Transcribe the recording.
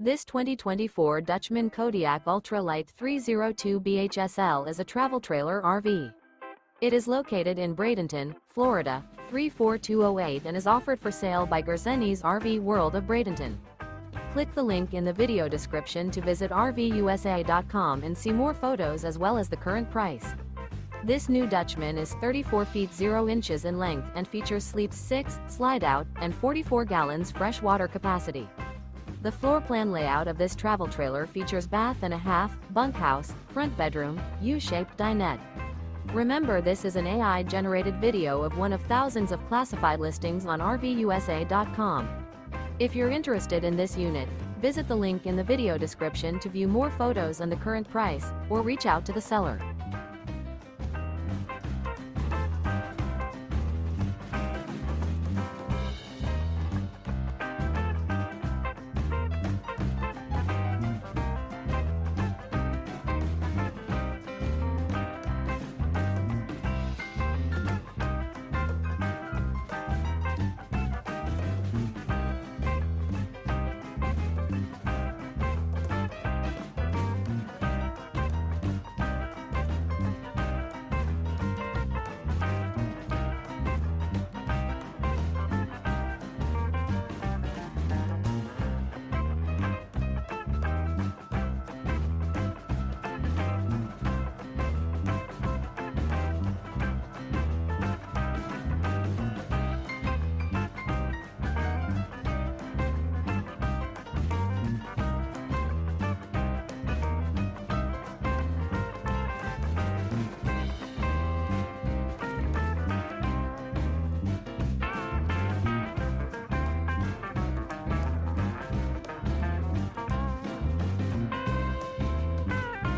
This 2024 Dutchmen Kodiak Ultra-Lite 302 BHSL is a travel trailer RV. It is located in Bradenton, Florida, 34208 and is offered for sale by Gerzeny's RV World of Bradenton. Click the link in the video description to visit RVUSA.com and see more photos as well as the current price. This new Dutchman is 34 feet 0 inches in length and features sleeps 6, slide-out, and 44 gallons fresh water capacity. The floor plan layout of this travel trailer features bath and a half, bunkhouse, front bedroom, U-shaped dinette. Remember, this is an AI-generated video of one of thousands of classified listings on RVUSA.com. If you're interested in this unit, visit the link in the video description to view more photos and the current price, or reach out to the seller.